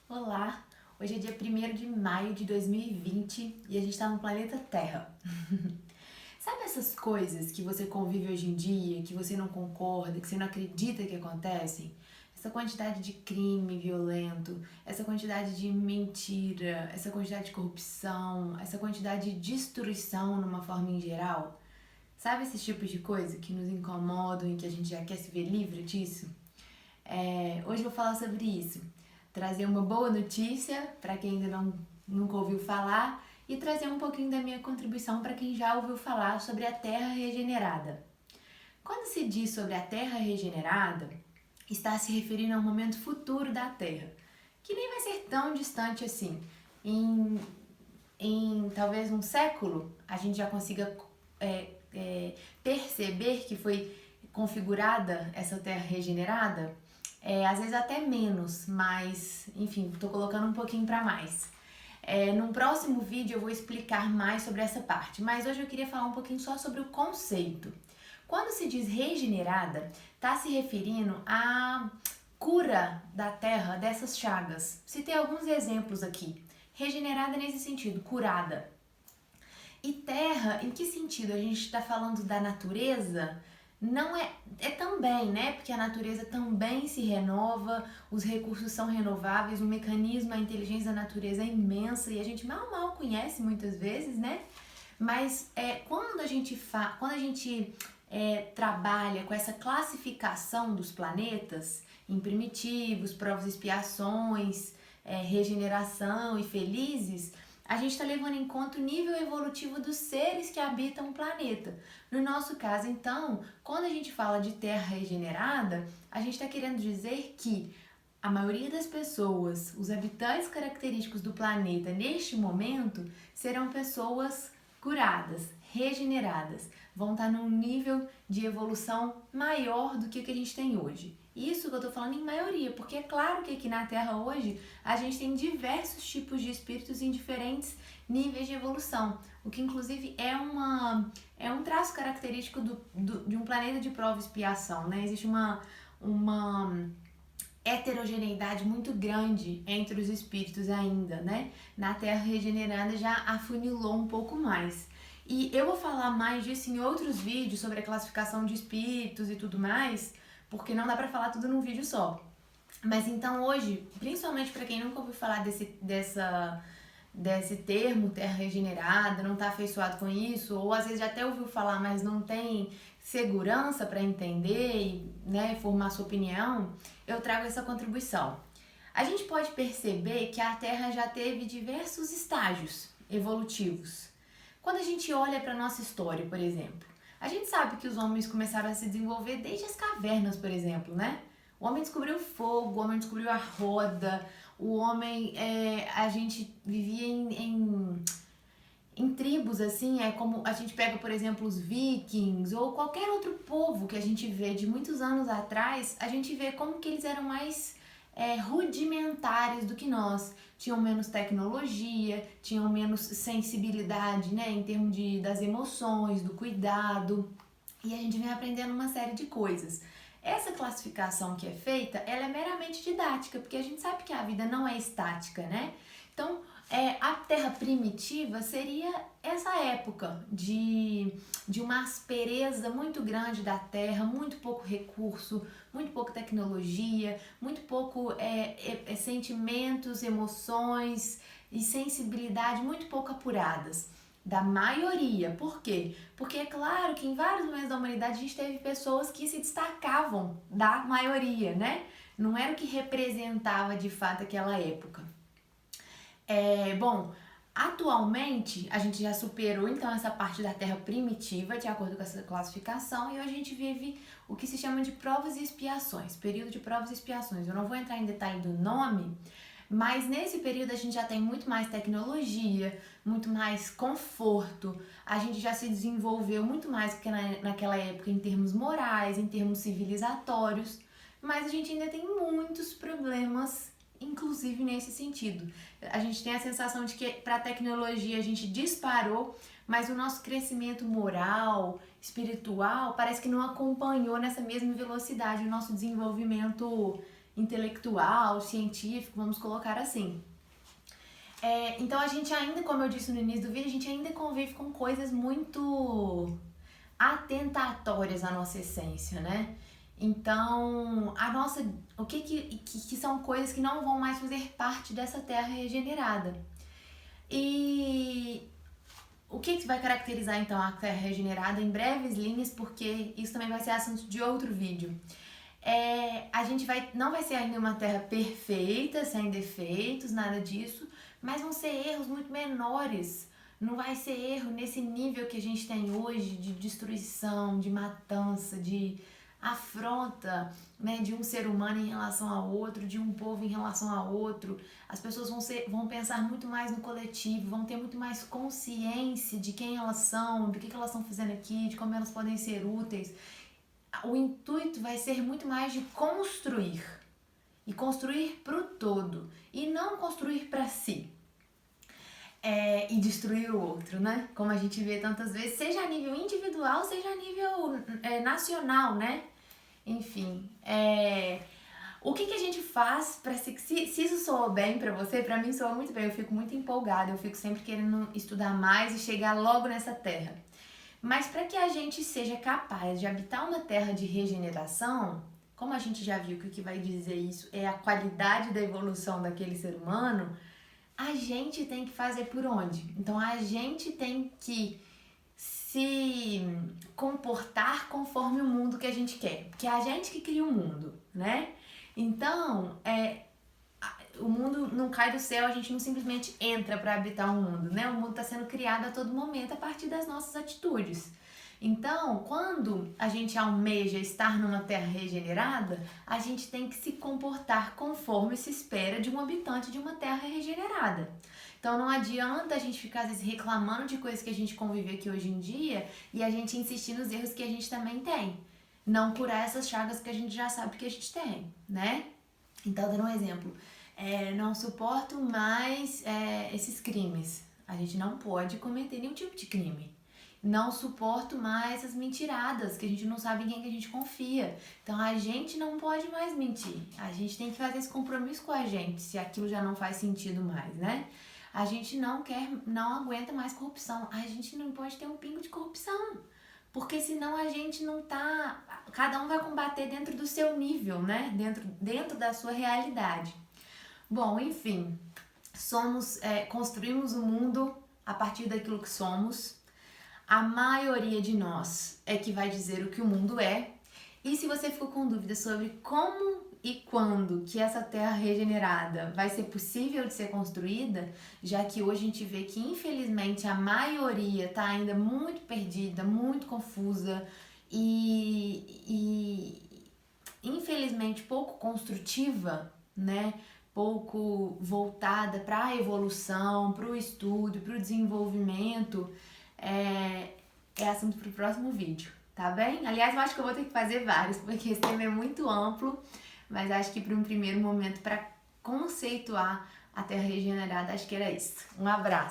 Olá! Hoje é dia 1º de maio de 2020 e a gente está no planeta Terra. Sabe essas coisas que você convive hoje em dia, que você não concorda, que você não acredita que acontecem? Essa quantidade de crime violento, essa quantidade de mentira, essa quantidade de corrupção, essa quantidade de destruição numa forma em geral? Sabe esses tipos de coisa que nos incomodam e que a gente já quer se ver livre disso? Hoje eu vou falar sobre isso, trazer uma boa notícia para quem ainda nunca ouviu falar e trazer um pouquinho da minha contribuição para quem já ouviu falar sobre a Terra regenerada. Quando se diz sobre a Terra regenerada, está se referindo a um momento futuro da Terra, que nem vai ser tão distante assim. Em talvez um século, a gente já consiga perceber que foi configurada essa Terra regenerada. Às vezes até menos, mas enfim, estou colocando um pouquinho para mais. Num próximo vídeo eu vou explicar mais sobre essa parte, mas hoje eu queria falar um pouquinho só sobre o conceito. Quando se diz regenerada, está se referindo à cura da terra dessas chagas. Citei alguns exemplos aqui. Regenerada nesse sentido, curada. E terra, em que sentido? A gente está falando da natureza? Não é também, né? Porque a natureza também se renova, os recursos são renováveis, o mecanismo, a inteligência da natureza é imensa e a gente mal conhece muitas vezes, né? Mas quando a gente trabalha com essa classificação dos planetas em primitivos, provas e expiações, regeneração e felizes, a gente está levando em conta o nível evolutivo dos seres que habitam o planeta. No nosso caso, então, quando a gente fala de terra regenerada, a gente está querendo dizer que a maioria das pessoas, os habitantes característicos do planeta neste momento, serão pessoas curadas, regeneradas, vão estar num nível de evolução maior do que o que a gente tem hoje. Isso que eu tô falando em maioria, porque é claro que aqui na Terra hoje a gente tem diversos tipos de espíritos em diferentes níveis de evolução, o que inclusive é um traço característico de um planeta de prova e expiação, né? Existe uma heterogeneidade muito grande entre os espíritos ainda, né? Na Terra regenerada já afunilou um pouco mais. E eu vou falar mais disso em outros vídeos sobre a classificação de espíritos e tudo mais, porque não dá pra falar tudo num vídeo só. Mas então hoje, principalmente para quem nunca ouviu falar desse termo, terra regenerada, não está afeiçoado com isso, ou às vezes já até ouviu falar, mas não tem segurança para entender e, né, formar sua opinião, eu trago essa contribuição. A gente pode perceber que a Terra já teve diversos estágios evolutivos. Quando a gente olha para a nossa história, por exemplo, a gente sabe que os homens começaram a se desenvolver desde as cavernas, por exemplo, né? O homem descobriu o fogo, o homem descobriu a roda, o homem, a gente vivia em tribos, assim, como a gente pega, por exemplo, os vikings ou qualquer outro povo que a gente vê de muitos anos atrás, a gente vê como que eles eram mais rudimentares do que nós. Tinham menos tecnologia, tinham menos sensibilidade, né, em termos das emoções, do cuidado, e a gente vem aprendendo uma série de coisas. Essa classificação que é feita, ela é meramente didática, porque a gente sabe que a vida não é estática, né? Então, a Terra primitiva seria essa época de uma aspereza muito grande da Terra, muito pouco recurso, muito pouca tecnologia, muito pouco sentimentos, emoções e sensibilidade muito pouco apuradas. Da maioria. Por quê? Porque é claro que em vários momentos da humanidade a gente teve pessoas que se destacavam da maioria, né? Não era o que representava de fato aquela época. Bom, atualmente a gente já superou então essa parte da Terra primitiva, de acordo com essa classificação, e hoje a gente vive o que se chama de provas e expiações, período de provas e expiações. Eu não vou entrar em detalhe do nome, mas nesse período a gente já tem muito mais tecnologia, muito mais conforto, a gente já se desenvolveu muito mais do que naquela época em termos morais, em termos civilizatórios, mas a gente ainda tem muitos problemas, inclusive nesse sentido. A gente tem a sensação de que para a tecnologia a gente disparou, mas o nosso crescimento moral, espiritual, parece que não acompanhou nessa mesma velocidade o nosso desenvolvimento intelectual, científico, vamos colocar assim. Então a gente ainda, como eu disse no início do vídeo, a gente ainda convive com coisas muito atentatórias à nossa essência, né? Então, o que são coisas que não vão mais fazer parte dessa terra regenerada. E o que vai caracterizar então a terra regenerada em breves linhas, porque isso também vai ser assunto de outro vídeo. A gente não vai ser ainda uma terra perfeita, sem defeitos, nada disso, mas vão ser erros muito menores. Não vai ser erro nesse nível que a gente tem hoje de destruição, de matança, de afronta, né, de um ser humano em relação ao outro, de um povo em relação ao outro. As pessoas vão pensar muito mais no coletivo, vão ter muito mais consciência de quem elas são, do que elas estão fazendo aqui, de como elas podem ser úteis. O intuito vai ser muito mais de construir, e construir para o todo, e não construir para si. E destruir o outro, né? Como a gente vê tantas vezes, seja a nível individual, seja a nível nacional, né? Enfim, o que a gente faz para se isso soa bem para você? Para mim soa muito bem, eu fico muito empolgada, eu fico sempre querendo estudar mais e chegar logo nessa terra. Mas para que a gente seja capaz de habitar uma terra de regeneração, como a gente já viu que o que vai dizer isso é a qualidade da evolução daquele ser humano, a gente tem que fazer por onde? Então a gente tem que se comportar conforme o mundo que a gente quer, porque é a gente que cria o mundo, né? Então, o mundo não cai do céu, a gente não simplesmente entra para habitar o mundo, né? O mundo está sendo criado a todo momento a partir das nossas atitudes. Então, quando a gente almeja estar numa terra regenerada, a gente tem que se comportar conforme se espera de um habitante de uma terra regenerada. Então, não adianta a gente ficar, às vezes, reclamando de coisas que a gente convive aqui hoje em dia e a gente insistir nos erros que a gente também tem. Não curar essas chagas que a gente já sabe que a gente tem, né? Então, dando um exemplo, não suporto mais esses crimes. A gente não pode cometer nenhum tipo de crime. Não suporto mais as mentiradas, que a gente não sabe em quem que a gente confia. Então a gente não pode mais mentir. A gente tem que fazer esse compromisso com a gente, se aquilo já não faz sentido mais, né? A gente não aguenta mais corrupção. A gente não pode ter um pingo de corrupção. Porque senão a gente não tá... Cada um vai combater dentro do seu nível, né? Dentro da sua realidade. Bom, enfim. Construímos o mundo a partir daquilo que somos. A maioria de nós é que vai dizer o que o mundo é. E se você ficou com dúvida sobre como e quando que essa terra regenerada vai ser possível de ser construída, já que hoje a gente vê que infelizmente a maioria está ainda muito perdida, muito confusa e infelizmente pouco construtiva, né? Pouco voltada para a evolução, para o estudo, para o desenvolvimento, é assunto para o próximo vídeo, tá bem? Aliás, eu acho que eu vou ter que fazer vários, porque esse tema é muito amplo, mas acho que para um primeiro momento, para conceituar a Terra Regenerada, acho que era isso. Um abraço!